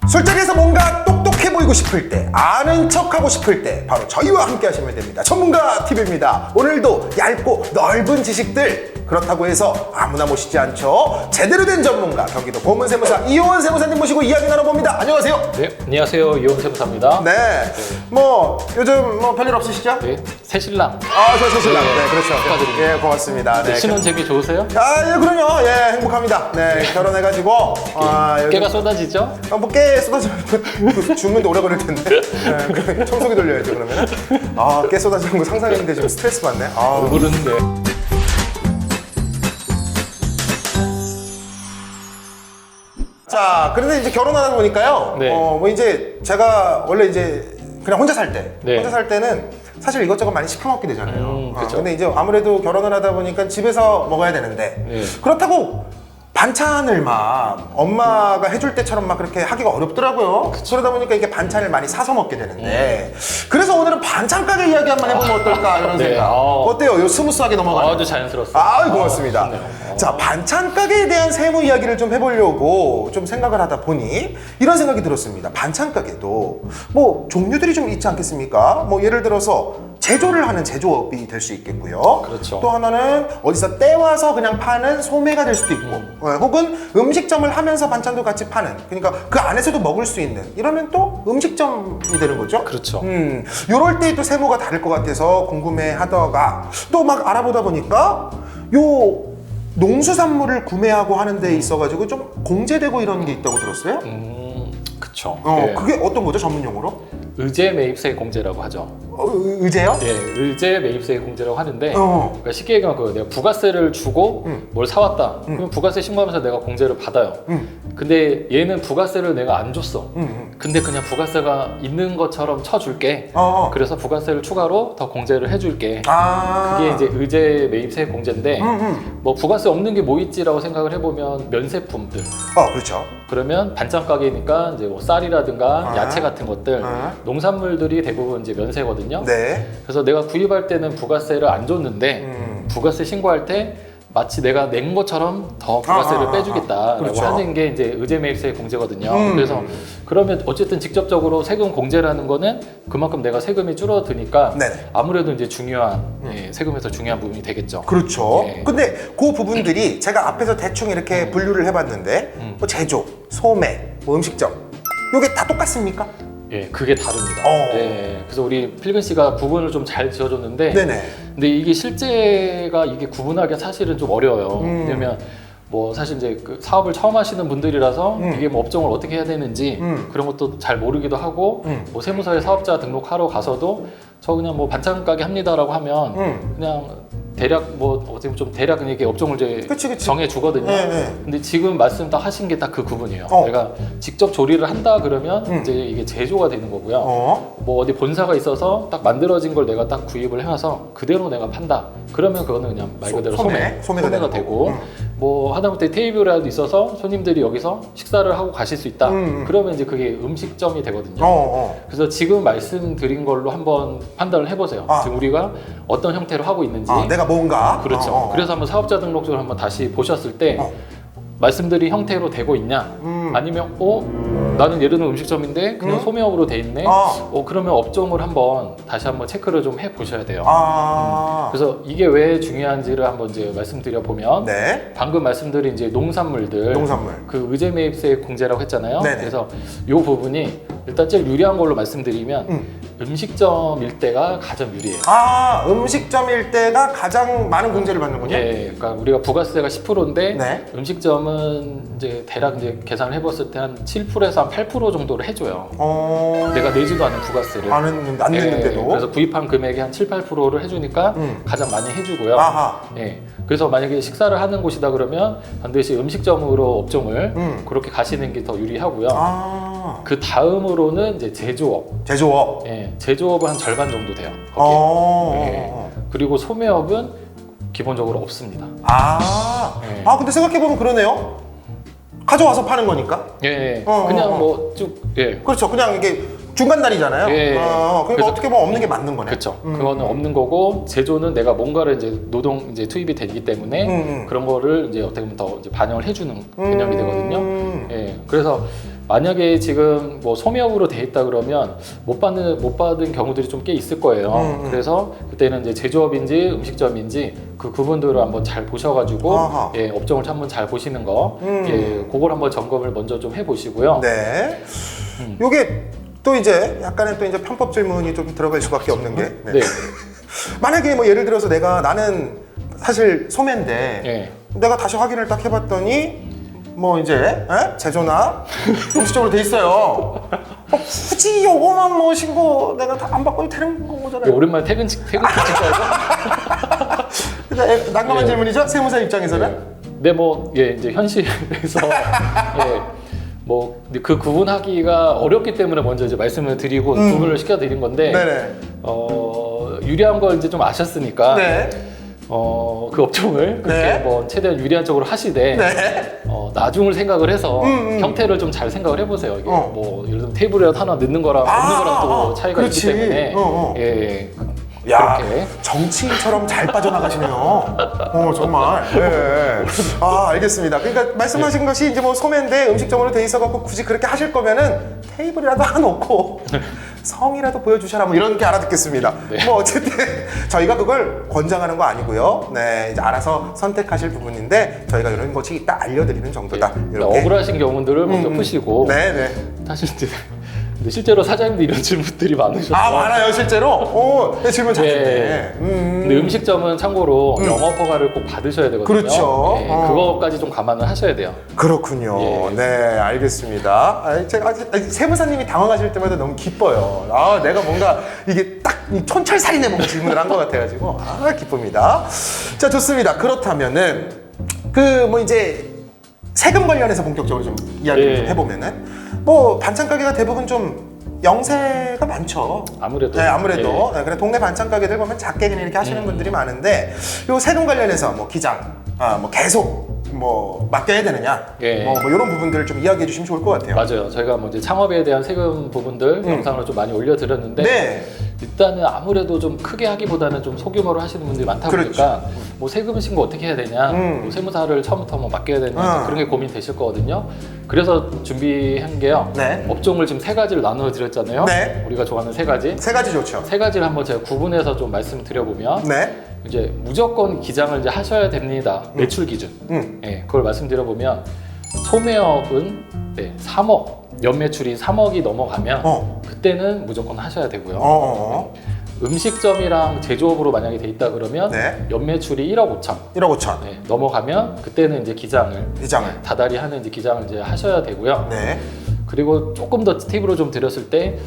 술자리에서 뭔가 똑똑해 보이고 싶을 때, 아는 척하고 싶을 때 바로 저희와 함께 하시면 됩니다. 전문가 TV입니다. 오늘도 얇고 넓은 지식들, 그렇다고 해서 아무나 모시지 않죠. 제대로 된 전문가, 경기도 고문세무사 이효원 세무사님 모시고 이야기 나눠봅니다. 안녕하세요. 네, 안녕하세요. 이효원 세무사입니다. 네, 뭐 요즘 뭐 별일 없으시죠? 네, 새신랑. 저 신랑. 네, 네, 그렇죠. 축하드립니다. 예, 고맙습니다. 네, 신혼재미 좋으세요? 예, 그럼요. 예, 행복합니다. 네, 결혼해가지고 요즘 깨가 쏟아지죠? 깨 쏟아지면 죽는데 오래 걸릴 텐데. 네, 청소기 돌려야죠 그러면. 깨 쏟아지는 거 상상했는데 지금 스트레스 받네. 모르는데. 자, 그런데 이제 결혼하다 보니까요. 네. 뭐 이제 제가 원래 이제 그냥 혼자 살 때, 네. 혼자 살 때는 사실 이것저것 많이 시켜 먹게 되잖아요. 그쵸. 근데 이제 아무래도 결혼을 하다 보니까 집에서 먹어야 되는데 네. 그렇다고 반찬을 막 엄마가 해줄 때처럼 막 그렇게 하기가 어렵더라고요. 그러다 보니까 이게 반찬을 많이 사서 먹게 되는데 그래서 오늘은 반찬 가게 이야기 한번 해보면 어떨까 이런 네. 생각. 어때요? 요 스무스하게 넘어가요? 아주 자연스럽습니다. 고맙습니다. 좋네요. 자, 반찬 가게에 대한 세무 이야기를 좀 해보려고 좀 생각을 하다 보니 이런 생각이 들었습니다. 반찬 가게도 뭐 종류들이 좀 있지 않겠습니까? 뭐 예를 들어서 제조를 하는 제조업이 될 수 있겠고요. 그렇죠. 또 하나는 어디서 떼와서 그냥 파는 소매가 될 수도 있고, 혹은 음식점을 하면서 반찬도 같이 파는, 그러니까 그 안에서도 먹을 수 있는, 이러면 또 음식점이 되는 거죠. 그렇죠. 요럴 때 또 세무가 다를 것 같아서 궁금해 하다가 또 막 알아보다 보니까 요 농수산물을 구매하고 하는 데 있어가지고 좀 공제되고 이런 게 있다고 들었어요? 그쵸. 그게 어떤 거죠, 전문용어로? 의제 매입세 공제라고 하죠. 의제요? 예, 의제 매입세 공제라고 하는데 그러니까 쉽게 얘기하면 그 내가 부가세를 주고 뭘 사왔다. 그러면 부가세 신고하면서 내가 공제를 받아요. 근데 얘는 부가세를 내가 안 줬어. 근데 그냥 부가세가 있는 것처럼 쳐줄게. 그래서 부가세를 추가로 더 공제를 해줄게. 그게 이제 의제 매입세 공제인데 뭐 부가세 없는 게 뭐 있지라고 생각을 해보면 면세품들. 그렇죠. 그러면 반찬 가게니까 이제 뭐 쌀이라든가 야채 같은 것들, 농산물들이 대부분 이제 면세거든요. 네. 그래서 내가 구입할 때는 부가세를 안 줬는데 부가세 신고할 때 마치 내가 낸 것처럼 더 부가세를 빼주겠다라고 그렇죠. 하는 게 이제 의제 매입세 공제거든요. 그래서 그러면 어쨌든 직접적으로 세금 공제라는 거는 그만큼 내가 세금이 줄어드니까 네네. 아무래도 이제 중요한 세금에서 중요한 부분이 되겠죠. 그렇죠. 네. 근데 그 부분들이 제가 앞에서 대충 이렇게 분류를 해봤는데 뭐 제조, 소매, 뭐 음식점 이게 다 똑같습니까? 예, 그게 다릅니다. 어. 예, 그래서 우리 필근 씨가 구분을 좀 잘 지어줬는데, 네네. 근데 이게 실제가 이게 구분하기가 사실은 좀 어려워요. 왜냐면 뭐 사실 이제 그 사업을 처음 하시는 분들이라서 이게 뭐 업종을 어떻게 해야 되는지 그런 것도 잘 모르기도 하고, 뭐 세무서에 사업자 등록하러 가서도 저 그냥 뭐 반찬 가게 합니다라고 하면 그냥 대략 뭐 어떻게 보면 좀 대략 이게 업종을 이제 그치. 정해 주거든요. 네. 근데 지금 말씀 딱 하신 게 딱 그 부분이에요. 어. 내가 직접 조리를 한다 그러면 이제 이게 제조가 되는 거고요. 뭐 어디 본사가 있어서 딱 만들어진 걸 내가 딱 구입을 해와서 그대로 내가 판다. 그러면 그거는 그냥 말 그대로 소매가 되는 되고 거고. 뭐 하다못해 테이블이라도 있어서 손님들이 여기서 식사를 하고 가실 수 있다. 그러면 이제 그게 음식점이 되거든요. 그래서 지금 말씀드린 걸로 한번 판단을 해보세요. 지금 우리가 어떤 형태로 하고 있는지. 내가 뭔가. 그렇죠. 그래서 한번 사업자 등록증을 한번 다시 보셨을 때 말씀드린 형태로 되고 있냐, 아니면 나는 예를 들면 음식점인데 그냥 소매업으로 돼 있네. 그러면 업종을 다시 한번 체크를 좀 해 보셔야 돼요. 그래서 이게 왜 중요한지를 한번 이제 말씀드려 보면, 네. 방금 말씀드린 이제 농산물 그 의제 매입세 공제라고 했잖아요. 네네. 그래서 이 부분이 일단 제일 유리한 걸로 말씀드리면 음식점일 때가 가장 유리해요. 음식점일 때가 가장 많은 공제를 받는군요. 예, 그러니까 우리가 부가세가 10%인데 네. 음식점은 이제 대략 이제 계산을 해봤을 때 한 7%에서 한 8% 정도를 해줘요. 내가 내지도 않은 부가세를. 안 내는데도. 그래서 구입한 금액의 한 7, 8%를 해주니까 가장 많이 해주고요. 예, 그래서 만약에 식사를 하는 곳이다 그러면 반드시 음식점으로 업종을 그렇게 가시는 게 더 유리하고요. 그 다음으로는 이제 제조업. 예, 제조업은 한 절반 정도 돼요. 예. 그리고 소매업은 기본적으로 없습니다. 근데 생각해보면 그러네요. 가져와서 파는 거니까. 예, 그냥 뭐 쭉, 예. 그렇죠. 그냥 이게 중간다리잖아요. 예. 그러니까 그래서- 어떻게 보면 없는 게 맞는 거네. 그렇죠. 그거는 없는 거고, 제조는 내가 뭔가를 이제 노동 이제 투입이 되기 때문에 그런 거를 이제 어떻게 보면 더 이제 반영을 해주는 개념이 되거든요. 예. 그래서 만약에 지금 뭐 소매업으로 돼 있다 그러면 못 받은 경우들이 좀 꽤 있을 거예요. 그래서 그때는 이제 제조업인지 음식점인지 그 구분들을 한번 잘 보셔가지고 아하. 예, 업종을 한번 잘 보시는 거, 예, 그걸 한번 점검을 먼저 좀 해보시고요. 네. 요게 또 이제 약간의 또 이제 편법 질문이 좀 들어갈 수밖에 없는 게 네. 만약에 뭐 예를 들어서 나는 사실 소매인데 예. 내가 다시 확인을 딱 해봤더니 뭐 이제 제조나 음식점으로 돼 있어요. 굳이 요거만 뭐 신고 내가 다 안 받고 되는 예, 거잖아요. 오랜만에 퇴근 직전까지. 난감한 예. 질문이죠? 세무사 입장에서는. 네, 뭐, 예, 이제 현실에서, 예, 뭐, 그 구분하기가 어렵기 때문에 먼저 이제 말씀을 드리고 구분을 시켜드린 건데, 네네. 유리한 걸 이제 좀 아셨으니까, 네. 그 업종을 그렇게 네. 뭐 최대한 유리한 쪽으로 하시되, 네. 나중을 생각을 해서 형태를 좀 잘 생각을 해보세요. 이게 뭐, 예를 들면 테이블에 하나 넣는 거랑 없는 거랑 또 차이가 그렇지. 있기 때문에, 예, 야, 그렇게. 정치인처럼 잘 빠져나가시네요. 정말. 네. 아, 알겠습니다. 그러니까 말씀하신 것이 이제 뭐 소매인데 음식점으로 돼 있어갖고 굳이 그렇게 하실 거면은 테이블이라도 하나 놓고 성이라도 보여주셔라 뭐 이런 게 알아듣겠습니다. 네. 뭐 어쨌든 저희가 그걸 권장하는 거 아니고요. 네, 이제 알아서 선택하실 부분인데 저희가 이런 것이 있다 알려드리는 정도다. 이렇게. 억울하신 경우들을 먼저 푸시고, 네, 네. 사실 이제 근데 실제로 사장님도 이런 질문들이 많으셔서 많아요 실제로. 네, 질문 잘했네. 예. 근데 음식점은 참고로 영업 허가를 꼭 받으셔야 되거든요. 그렇죠. 예, 그거까지 좀 감안을 하셔야 돼요. 그렇군요. 예. 네, 알겠습니다. 제가 세무사님이 당황하실 때마다 너무 기뻐요. 내가 뭔가 이게 딱 촌철살인의 뭔가 질문을 한 것 같아가지고 기쁩니다. 자, 좋습니다. 그렇다면은 뭐 이제 세금 관련해서 본격적으로 좀 이야기를 예. 좀 해보면은 뭐 반찬 가게가 대부분 좀 영세가 많죠. 아무래도. 네, 아무래도. 예. 네, 그래 동네 반찬 가게들 보면 작게 그냥 이렇게 하시는 분들이 많은데 요 세금 관련해서 뭐 기장, 뭐 계속 뭐 맡겨야 되느냐, 예. 뭐 이런 부분들을 좀 이야기해 주시면 좋을 것 같아요. 맞아요. 저희가 뭐 이제 창업에 대한 세금 부분들 영상을 좀 많이 올려드렸는데 네. 일단은 아무래도 좀 크게 하기보다는 좀 소규모로 하시는 분들이 많다 그렇죠. 보니까 뭐 세금 신고 어떻게 해야 되냐, 뭐 세무사를 처음부터 뭐 맡겨야 되냐 그런 게 고민되실 거거든요. 그래서 준비한 게요. 네. 업종을 지금 세 가지를 나눠 드렸잖아요. 네. 우리가 좋아하는 세 가지. 세 가지 좋죠. 세 가지를 한번 제가 구분해서 좀 말씀드려보면 네. 이제 무조건 기장을 이제 하셔야 됩니다. 매출 기준. 예, 그걸 말씀드려보면 소매업은 3억 연매출이 3억이 넘어가면 그때는 무조건 하셔야 되고요. 음식점이랑 제조업으로 만약에 돼 있다 그러면 네. 연매출이 1억 5천 1억 5천. 넘어가면 그때는 이제 기장을 다달이 하는 이제 기장을 이제 하셔야 되고요. 네. 그리고 조금 더 팁으로 좀 드렸을 때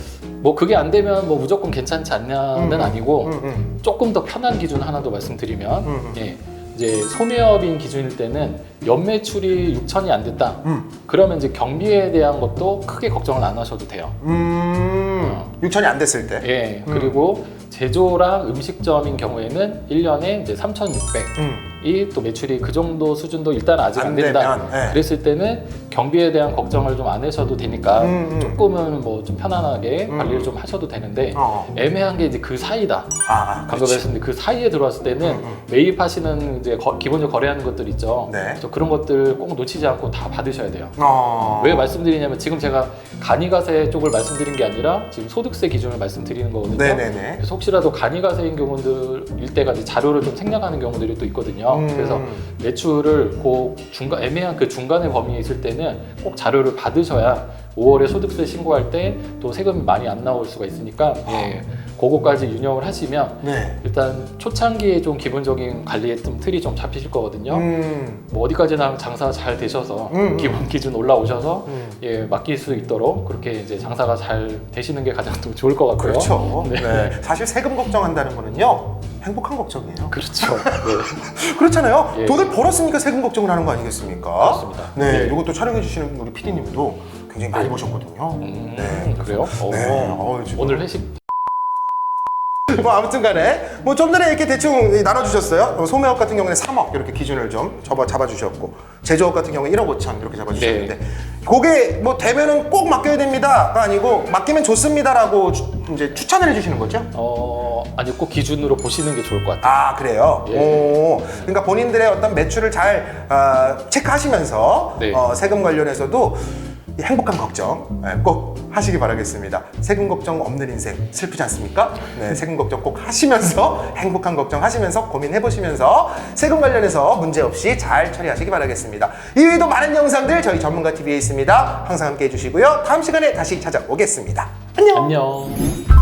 뭐 그게 안 되면 뭐 무조건 괜찮지 않냐는 아니고 조금 더 편한 기준 하나 더 말씀드리면 예, 이제 소매업인 기준일 때는 연매출이 6천이 안 됐다. 그러면 이제 경비에 대한 것도 크게 걱정을 안 하셔도 돼요. 6천이 안 됐을 때. 예, 그리고 제조랑 음식점인 경우에는 1년에 이제 3,600이 또 매출이 그 정도 수준도 일단 아직 안 된다. 되면, 예. 그랬을 때는 경비에 대한 걱정을 좀 안 하셔도 되니까 조금은 뭐 좀 편안하게 관리를 좀 하셔도 되는데 애매한 게 이제 그 사이다. 방금 그렇지. 말씀드린 그 사이에 들어왔을 때는 매입하시는 이제 기본적으로 거래하는 것들 있죠. 네. 그래서 그런 것들 꼭 놓치지 않고 다 받으셔야 돼요. 어. 왜 말씀드리냐면 지금 제가 간이가세 쪽을 말씀드린 게 아니라 지금 소득세 기준을 말씀드리는 거거든요. 네네네. 그래서 혹시라도 간이가세인 경우들일 때가 이제 자료를 좀 생략하는 경우들이 또 있거든요. 그래서 매출을 꼭 애매한 그 중간의 범위에 있을 때는 꼭 자료를 받으셔야 5월에 소득세 신고할 때 또 세금이 많이 안 나올 수가 있으니까 예, 그거까지 유념을 하시면 네. 일단 초창기에 좀 기본적인 관리에 좀 틀이 좀 잡히실 거거든요. 뭐 어디까지나 장사 잘 되셔서 기본 기준 올라오셔서 예, 맡길 수 있도록 그렇게 이제 장사가 잘 되시는 게 가장 좀 좋을 것 같고요. 그렇죠. 네. 네. 사실 세금 걱정한다는 거는요. 행복한 걱정이에요. 그렇죠. 네. 그렇잖아요. 예. 돈을 벌었으니까 세금 걱정을 하는 거 아니겠습니까? 그렇습니다. 네. 네. 이것도 촬영해 주시는 우리 PD님도 굉장히 많이 보셨거든요. 네. 그래요? 네. 지금. 오늘 회식 뭐 아무튼 간에 뭐 좀 전에 이렇게 대충 나눠주셨어요. 소매업 같은 경우는 3억 이렇게 기준을 좀 잡아주셨고 제조업 같은 경우는 1억 5천 이렇게 잡아주셨는데 그게 뭐 되면은 꼭 맡겨야 됩니다가 아니고 맡기면 좋습니다라고 이제 추천을 해주시는 거죠? 아니 꼭 기준으로 보시는 게 좋을 것 같아요. 아 그래요? 예. 오, 그러니까 본인들의 어떤 매출을 잘 체크하시면서 네. 세금 관련해서도 이 행복한 걱정 꼭 하시기 바라겠습니다. 세금 걱정 없는 인생 슬프지 않습니까? 네, 세금 걱정 꼭 하시면서 행복한 걱정 하시면서 고민해 보시면서 세금 관련해서 문제 없이 잘 처리하시기 바라겠습니다. 이외에도 많은 영상들 저희 전문가 TV에 있습니다. 항상 함께 해주시고요. 다음 시간에 다시 찾아오겠습니다. 안녕. 안녕.